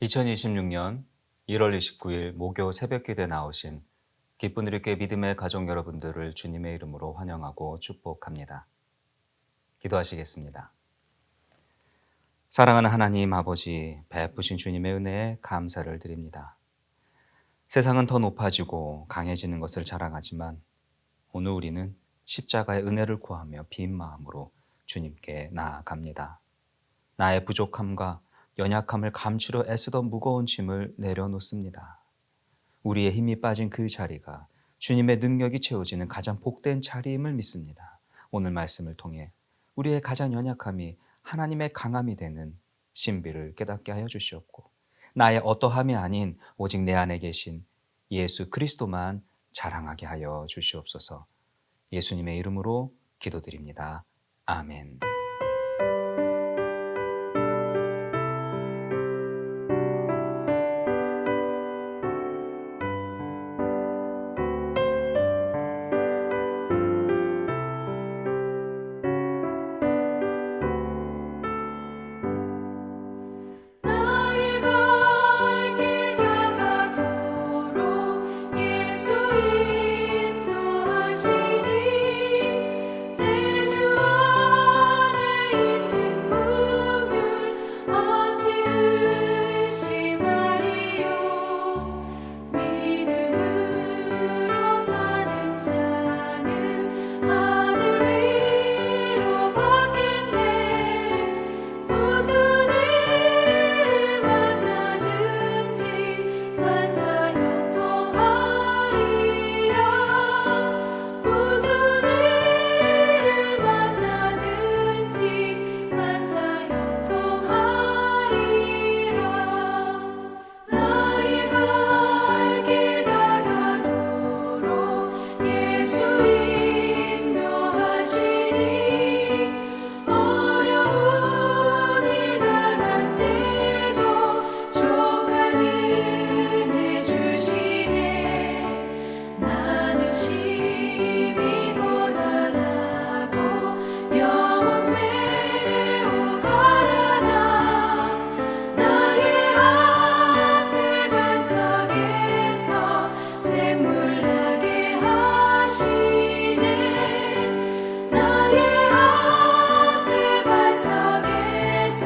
2026년 1월 29일 목요 새벽기도에 나오신 기쁜 우리교회 믿음의 가족 여러분들을 주님의 이름으로 환영하고 축복합니다. 기도하시겠습니다. 사랑하는 하나님 아버지, 베푸신 주님의 은혜에 감사를 드립니다. 세상은 더 높아지고 강해지는 것을 자랑하지만 오늘 우리는 십자가의 은혜를 구하며 빈 마음으로 주님께 나아갑니다. 나의 부족함과 연약함을 감추려 애쓰던 무거운 짐을 내려놓습니다. 우리의 힘이 빠진 그 자리가 주님의 능력이 채워지는 가장 복된 자리임을 믿습니다. 오늘 말씀을 통해 우리의 가장 연약함이 하나님의 강함이 되는 신비를 깨닫게 하여 주시옵고, 나의 어떠함이 아닌 오직 내 안에 계신 예수 그리스도만 자랑하게 하여 주시옵소서. 예수님의 이름으로 기도드립니다. 아멘. 나의 갈 길 다가도록 예수 인도하시니 내 주 안에 있는 긍휼 어찌 의심하리요. 믿음으로 사는 자는 하늘 위로 받겠네. 무슨 일을 만나든지 만사 형통하리라. 무슨 일을 만나든지 만사 형통하리라. 나의 갈 길 다가도록 예수 인도하시니 어려운 일 당한 때도 족한 은혜 주시네. 나는 심히 고단하고 영혼 매우 가라나 나의 앞에 반석에서 샘물 나게 하시네. 나의 앞에 반석에서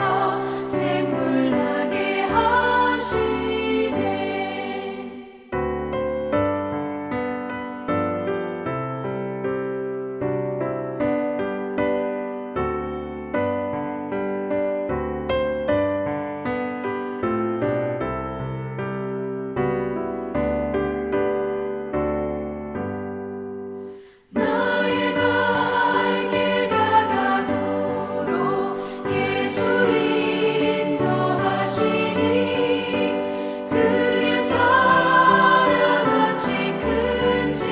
샘물 나게 하시네. 나의 갈 길 다가도록 예수 인도하시니 그의 사랑 어찌 큰지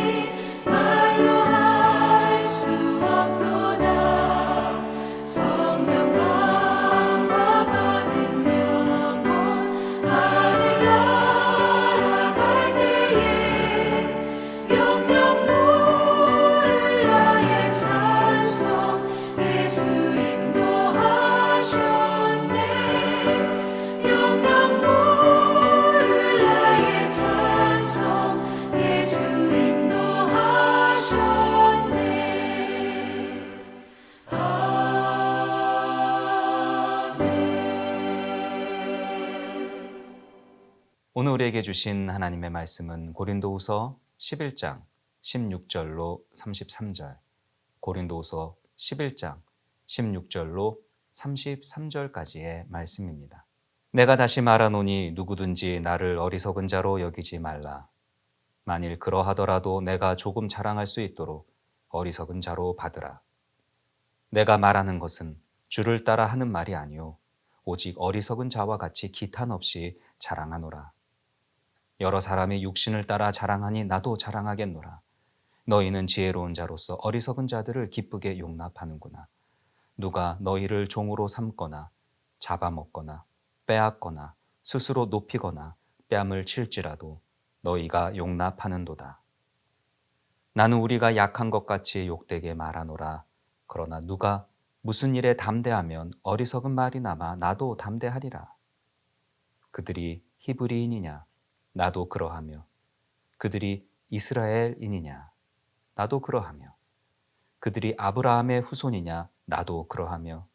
말로 할 수 없도다. 성령 강화 받은 영혼 하늘나라 갈 때에 영영 물을 나의 찬송 예수 인도하셨네. 영영 물을 나의 찬송 예수 인도하셨네. 아멘. 오늘 우리에게 주신 하나님의 말씀은 고린도후서 11장 16절로 33절, 고린도후서 11장 16절로 33절까지의 말씀입니다. 내가 다시 말하노니 누구든지 나를 어리석은 자로 여기지 말라. 만일 그러하더라도 내가 조금 자랑할 수 있도록 어리석은 자로 받으라. 내가 말하는 것은 주를 따라 하는 말이 아니요 오직 어리석은 자와 같이 기탄 없이 자랑하노라. 여러 사람이 육신을 따라 자랑하니 나도 자랑하겠노라. 너희는 지혜로운 자로서 어리석은 자들을 기쁘게 용납하는구나. 누가 너희를 종으로 삼거나 잡아먹거나 빼앗거나 스스로 높이거나 뺨을 칠지라도 너희가 용납하는도다. 나는 우리가 약한 것 같이 욕되게 말하노라. 그러나 누가 무슨 일에 담대하면 어리석은 말이 남아 나도 담대하리라. 그들이 히브리인이냐? 나도 그러하며. 그들이 이스라엘인이냐? 나도 그러하며. 그들이 아브라함의 후손이냐? 나도 그러하며.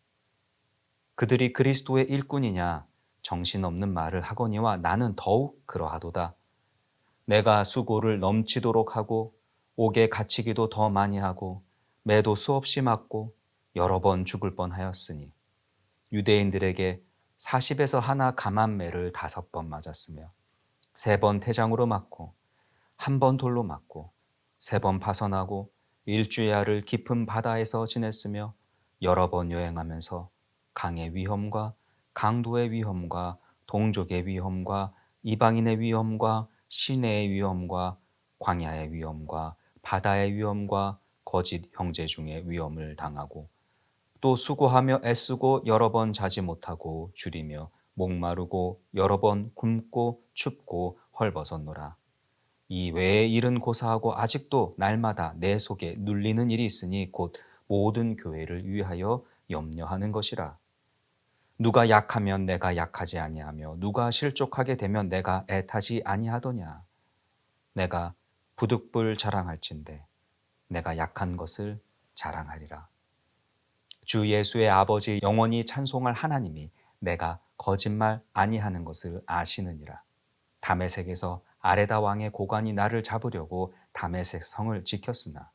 그들이 그리스도의 일꾼이냐? 정신없는 말을 하거니와 나는 더욱 그러하도다. 내가 수고를 넘치도록 하고 옥에 갇히기도 더 많이 하고 매도 수없이 맞고 여러 번 죽을 뻔하였으니 유대인들에게 40에서 하나 감한매를 5번 맞았으며 3번 태장으로 맞고 1번 돌로 맞고 3번 파선하고 일주야를 깊은 바다에서 지냈으며 여러 번 여행하면서 강의 위험과 강도의 위험과 동족의 위험과 이방인의 위험과 시내의 위험과 광야의 위험과 바다의 위험과 거짓 형제 중의 위험을 당하고 또 수고하며 애쓰고 여러 번 자지 못하고 줄이며 목마르고 여러 번 굶고 춥고 헐벗었노라. 이 외의 일은 고사하고 아직도 날마다 내 속에 눌리는 일이 있으니 곧 모든 교회를 위하여 염려하는 것이라. 누가 약하면 내가 약하지 아니하며 누가 실족하게 되면 내가 애타지 아니하더냐. 내가 부득불 자랑할진대 내가 약한 것을 자랑하리라. 주 예수의 아버지 영원히 찬송할 하나님이 내가 거짓말 아니하는 것을 아시느니라. 다메섹에서 아레다 왕의 고관이 나를 잡으려고 다메섹 성을 지켰으나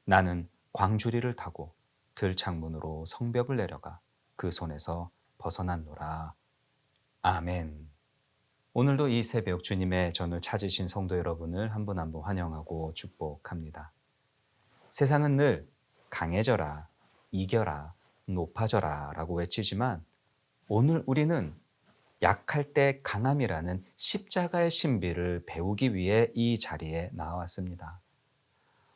나는 광주리를 타고 들창문으로 성벽을 내려가 그 손에서 벗어났노라. 아멘. 오늘도 이 새벽 주님의 전을 찾으신 성도 여러분을 한 분 한 분 환영하고 축복합니다. 세상은 늘 강해져라, 이겨라, 높아져라 라고 외치지만 오늘 우리는 약할 때 강함이라는 십자가의 신비를 배우기 위해 이 자리에 나왔습니다.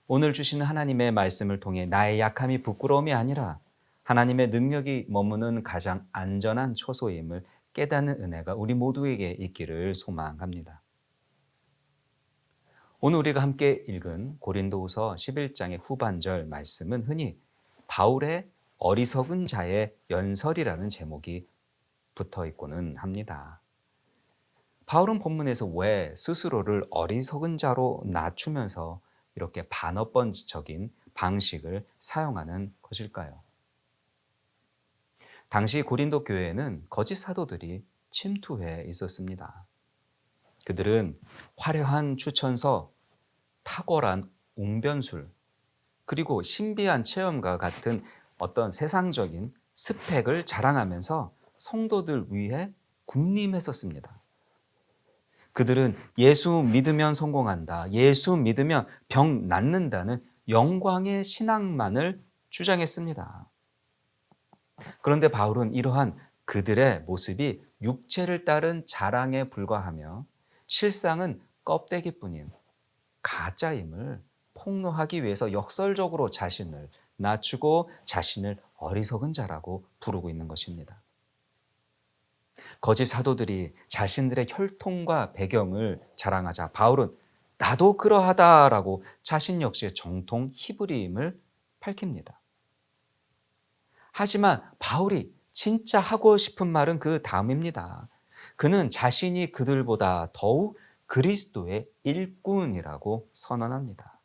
오늘 주시는 하나님의 말씀을 통해 나의 약함이 부끄러움이 아니라 하나님의 능력이 머무는 가장 안전한 초소임을 깨닫는 은혜가 우리 모두에게 있기를 소망합니다. 오늘 우리가 함께 읽은 고린도후서 11장의 후반절 말씀은 흔히 바울의 어리석은 자의 연설이라는 제목이 붙어 있고는 합니다. 바울은 본문에서 왜 스스로를 어리석은 자로 낮추면서 이렇게 반어법적인 방식을 사용하는 것일까요? 당시 고린도 교회에는 거짓 사도들이 침투해 있었습니다. 그들은 화려한 추천서, 탁월한 웅변술, 그리고 신비한 체험과 같은 어떤 세상적인 스펙을 자랑하면서 성도들 위해 군림했었습니다. 그들은 예수 믿으면 성공한다, 예수 믿으면 병 낫는다는 영광의 신앙만을 주장했습니다. 그런데 바울은 이러한 그들의 모습이 육체를 따른 자랑에 불과하며 실상은 껍데기뿐인 가짜임을 폭로하기 위해서 역설적으로 자신을 낮추고 자신을 어리석은 자라고 부르고 있는 것입니다. 거짓 사도들이 자신들의 혈통과 배경을 자랑하자 바울은 나도 그러하다라고 자신 역시의 정통 히브리임을 밝힙니다. 하지만 바울이 진짜 하고 싶은 말은 그 다음입니다. 그는 자신이 그들보다 더욱 그리스도의 일꾼이라고 선언합니다.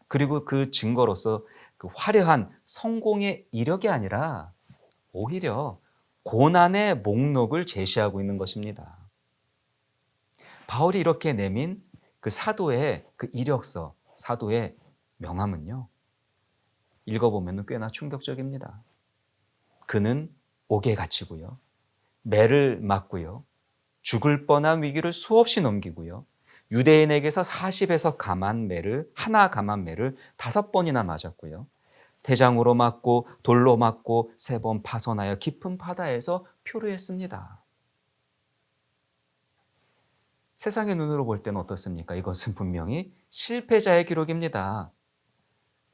그리고 그 증거로서 그 화려한 성공의 이력이 아니라 오히려 고난의 목록을 제시하고 있는 것입니다. 바울이 이렇게 내민 그 사도의 그 이력서, 사도의 명함은요, 읽어보면 꽤나 충격적입니다. 그는 옥에 갇히고요, 매를 맞고요, 죽을 뻔한 위기를 수없이 넘기고요, 유대인에게서 40에서 하나 감한매를 5번이나 맞았고요, 대장으로 맞고 돌로 맞고 3번 파선하여 깊은 바다에서 표류했습니다. 세상의 눈으로 볼 때는 어떻습니까? 이것은 분명히 실패자의 기록입니다.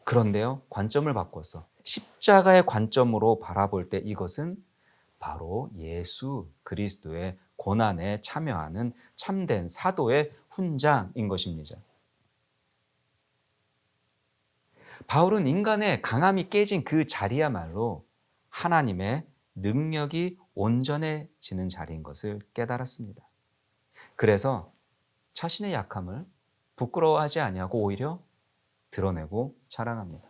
그런데요, 관점을 바꿔서 십자가의 관점으로 바라볼 때 이것은 바로 예수 그리스도의 고난에 참여하는 참된 사도의 훈장인 것입니다. 바울은 인간의 강함이 깨진 그 자리야말로 하나님의 능력이 온전해지는 자리인 것을 깨달았습니다. 그래서 자신의 약함을 부끄러워하지 아니하고 오히려 드러내고 자랑합니다.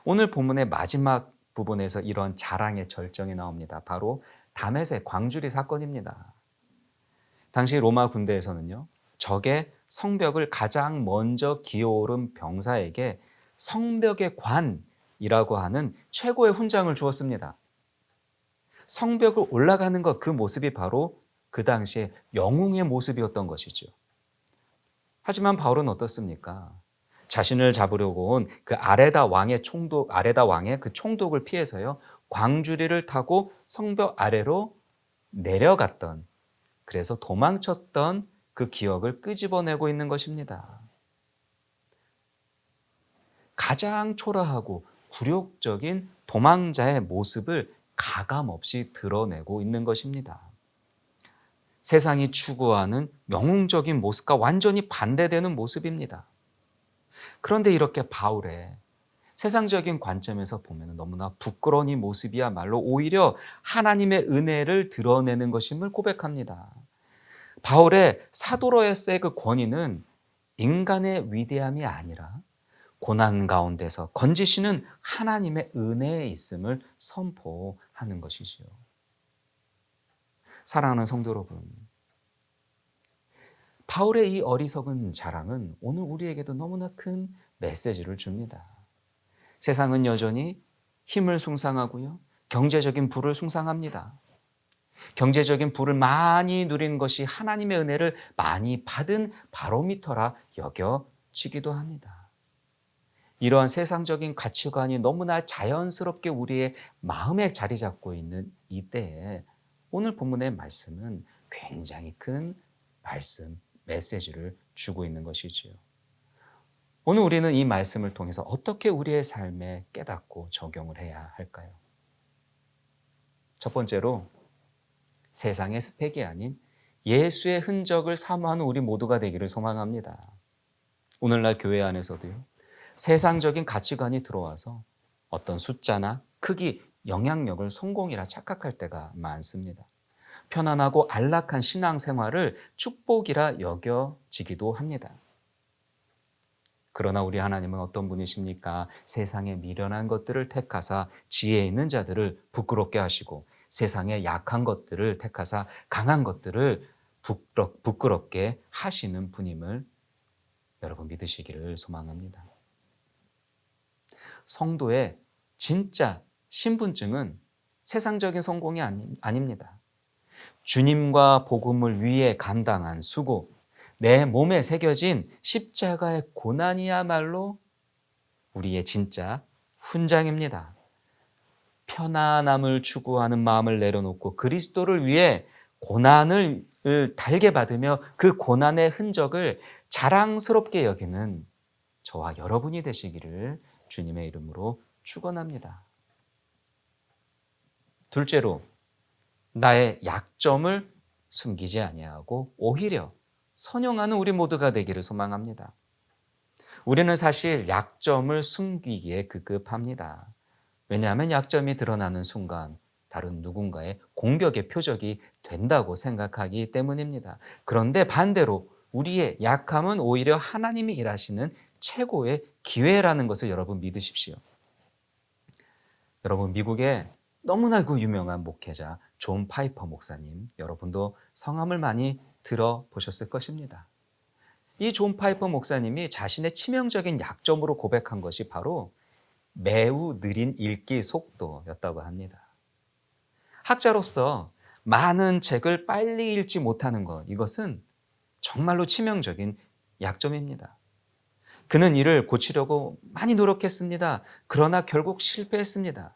오늘 본문의 마지막 부분에서 이런 자랑의 절정이 나옵니다. 바로 다메섹 광주리 사건입니다. 당시 로마 군대에서는요, 적의 성벽을 가장 먼저 기어오른 병사에게 성벽의 관이라고 하는 최고의 훈장을 주었습니다. 성벽을 올라가는 것, 그 모습이 바로 그 당시에 영웅의 모습이었던 것이죠. 하지만 바울은 어떻습니까? 자신을 잡으려고 온 그 아레다 왕의 그 총독을 피해서요, 광주리를 타고 성벽 아래로 내려갔던, 그래서 도망쳤던 그 기억을 끄집어내고 있는 것입니다. 가장 초라하고 굴욕적인 도망자의 모습을 가감없이 드러내고 있는 것입니다. 세상이 추구하는 영웅적인 모습과 완전히 반대되는 모습입니다. 그런데 이렇게 바울의 세상적인 관점에서 보면 너무나 부끄러운 이 모습이야말로 오히려 하나님의 은혜를 드러내는 것임을 고백합니다. 바울의 사도로서의 그 권위는 인간의 위대함이 아니라 고난 가운데서 건지시는 하나님의 은혜에 있음을 선포하는 것이지요. 사랑하는 성도 여러분, 바울의 이 어리석은 자랑은 오늘 우리에게도 너무나 큰 메시지를 줍니다. 세상은 여전히 힘을 숭상하고요, 경제적인 부를 숭상합니다. 경제적인 부를 많이 누린 것이 하나님의 은혜를 많이 받은 바로미터라 여겨지기도 합니다. 이러한 세상적인 가치관이 너무나 자연스럽게 우리의 마음에 자리 잡고 있는 이때에 오늘 본문의 말씀은 굉장히 큰 메시지를 주고 있는 것이지요. 오늘 우리는 이 말씀을 통해서 어떻게 우리의 삶에 깨닫고 적용을 해야 할까요? 첫 번째로 세상의 스펙이 아닌 예수의 흔적을 사모하는 우리 모두가 되기를 소망합니다. 오늘날 교회 안에서도요, 세상적인 가치관이 들어와서 어떤 숫자나 크기, 영향력을 성공이라 착각할 때가 많습니다. 편안하고 안락한 신앙생활을 축복이라 여겨지기도 합니다. 그러나 우리 하나님은 어떤 분이십니까? 세상의 미련한 것들을 택하사 지혜 있는 자들을 부끄럽게 하시고 세상의 약한 것들을 택하사 강한 것들을 부끄럽게 하시는 분임을 여러분 믿으시기를 소망합니다. 성도의 진짜 신분증은 세상적인 성공이 아닙니다. 주님과 복음을 위해 감당한 수고, 내 몸에 새겨진 십자가의 고난이야말로 우리의 진짜 훈장입니다. 편안함을 추구하는 마음을 내려놓고 그리스도를 위해 고난을 달게 받으며 그 고난의 흔적을 자랑스럽게 여기는 저와 여러분이 되시기를 주님의 이름으로 축원합니다. 둘째로, 나의 약점을 숨기지 아니하고 오히려 선용하는 우리 모두가 되기를 소망합니다. 우리는 사실 약점을 숨기기에 급급합니다. 왜냐하면 약점이 드러나는 순간 다른 누군가의 공격의 표적이 된다고 생각하기 때문입니다. 그런데 반대로 우리의 약함은 오히려 하나님이 일하시는 최고의 기회라는 것을 여러분 믿으십시오. 여러분, 미국의 너무나 유명한 목회자 존 파이퍼 목사님, 여러분도 성함을 많이 들어보셨을 것입니다. 이 존 파이퍼 목사님이 자신의 치명적인 약점으로 고백한 것이 바로 매우 느린 읽기 속도였다고 합니다. 학자로서 많은 책을 빨리 읽지 못하는 것, 이것은 정말로 치명적인 약점입니다. 그는 이를 고치려고 많이 노력했습니다. 그러나 결국 실패했습니다.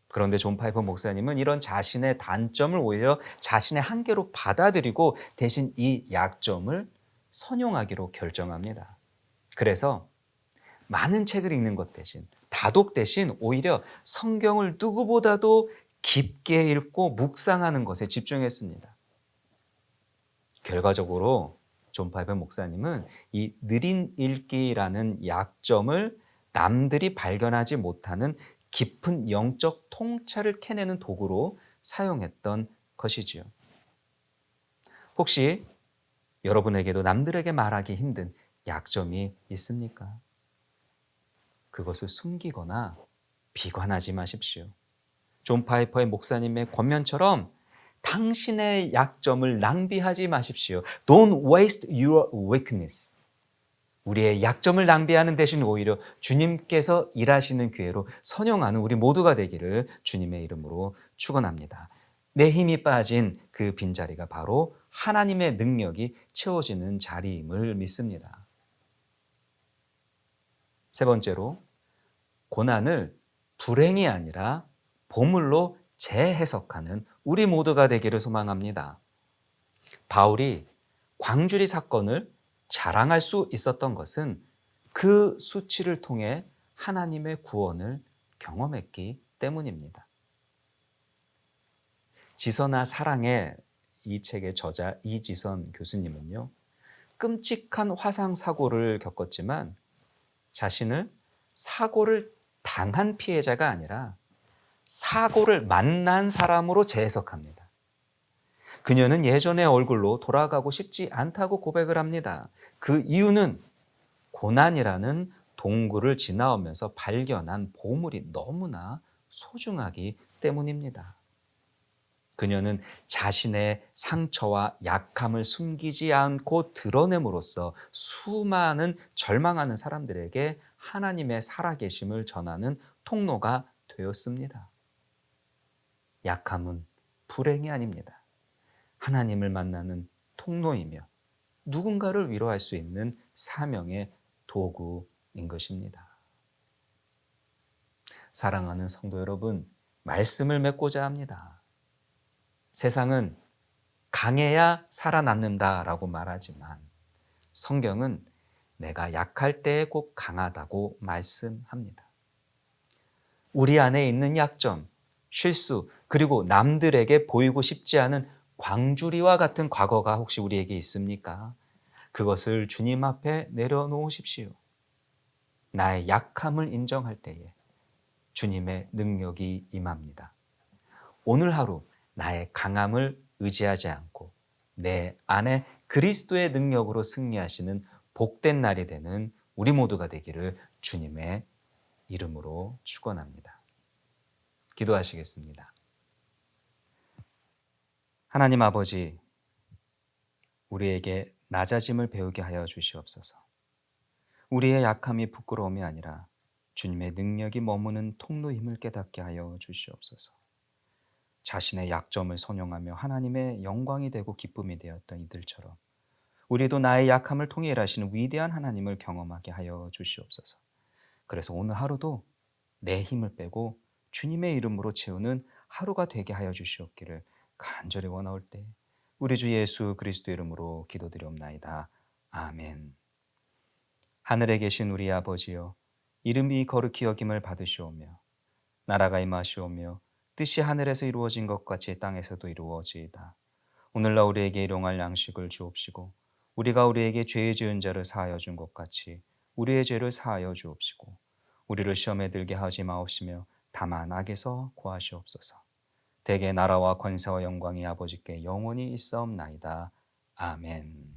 그런데 존 파이퍼 목사님은 이런 자신의 단점을 오히려 자신의 한계로 받아들이고 대신 이 약점을 선용하기로 결정합니다. 그래서 많은 책을 읽는 것 대신, 다독 대신 오히려 성경을 누구보다도 깊게 읽고 묵상하는 것에 집중했습니다. 결과적으로 존 파이퍼 목사님은 이 느린 읽기라는 약점을 남들이 발견하지 못하는 깊은 영적 통찰을 캐내는 도구로 사용했던 것이지요. 혹시 여러분에게도 남들에게 말하기 힘든 약점이 있습니까? 그것을 숨기거나 비관하지 마십시오. 존 파이퍼의 목사님의 권면처럼 당신의 약점을 낭비하지 마십시오. Don't waste your weakness. 우리의 약점을 낭비하는 대신 오히려 주님께서 일하시는 기회로 선용하는 우리 모두가 되기를 주님의 이름으로 축원합니다. 내 힘이 빠진 그 빈자리가 바로 하나님의 능력이 채워지는 자리임을 믿습니다. 세 번째로, 고난을 불행이 아니라 보물로 재해석하는 우리 모두가 되기를 소망합니다. 바울이 광주리 사건을 자랑할 수 있었던 것은 그 수치를 통해 하나님의 구원을 경험했기 때문입니다. 지선아 사랑의 이 책의 저자 이지선 교수님은요, 끔찍한 화상 사고를 겪었지만 자신을 사고를 당한 피해자가 아니라 사고를 만난 사람으로 재해석합니다. 그녀는 예전의 얼굴로 돌아가고 싶지 않다고 고백을 합니다. 그 이유는 고난이라는 동굴을 지나오면서 발견한 보물이 너무나 소중하기 때문입니다. 그녀는 자신의 상처와 약함을 숨기지 않고 드러냄으로써 수많은 절망하는 사람들에게 하나님의 살아계심을 전하는 통로가 되었습니다. 약함은 불행이 아닙니다. 하나님을 만나는 통로이며 누군가를 위로할 수 있는 사명의 도구인 것입니다. 사랑하는 성도 여러분, 말씀을 맺고자 합니다. 세상은 강해야 살아남는다라고 말하지만 성경은 내가 약할 때에 꼭 강하다고 말씀합니다. 우리 안에 있는 약점, 실수, 그리고 남들에게 보이고 싶지 않은 광주리와 같은 과거가 혹시 우리에게 있습니까? 그것을 주님 앞에 내려놓으십시오. 나의 약함을 인정할 때에 주님의 능력이 임합니다. 오늘 하루 나의 강함을 의지하지 않고 내 안에 그리스도의 능력으로 승리하시는 복된 날이 되는 우리 모두가 되기를 주님의 이름으로 축원합니다. 기도하시겠습니다. 하나님 아버지, 우리에게 낮아짐을 배우게 하여 주시옵소서. 우리의 약함이 부끄러움이 아니라 주님의 능력이 머무는 통로임을 깨닫게 하여 주시옵소서. 자신의 약점을 선용하며 하나님의 영광이 되고 기쁨이 되었던 이들처럼 우리도 나의 약함을 통해 일하시는 위대한 하나님을 경험하게 하여 주시옵소서. 그래서 오늘 하루도 내 힘을 빼고 주님의 이름으로 채우는 하루가 되게 하여 주시옵기를 간절히 원하올 때 우리 주 예수 그리스도 이름으로 기도드리옵나이다. 아멘. 하늘에 계신 우리 아버지여, 이름이 거룩히 여김을 받으시오며 나라가 임하시오며 뜻이 하늘에서 이루어진 것 같이 땅에서도 이루어지이다. 오늘날 우리에게 일용할 양식을 주옵시고 우리가 우리에게 죄 지은 자를 사하여 준 것 같이 우리의 죄를 사하여 주옵시고 우리를 시험에 들게 하지 마옵시며 다만 악에서 구하시옵소서. 대개 나라와 권세와 영광이 아버지께 영원히 있사옵나이다. 아멘.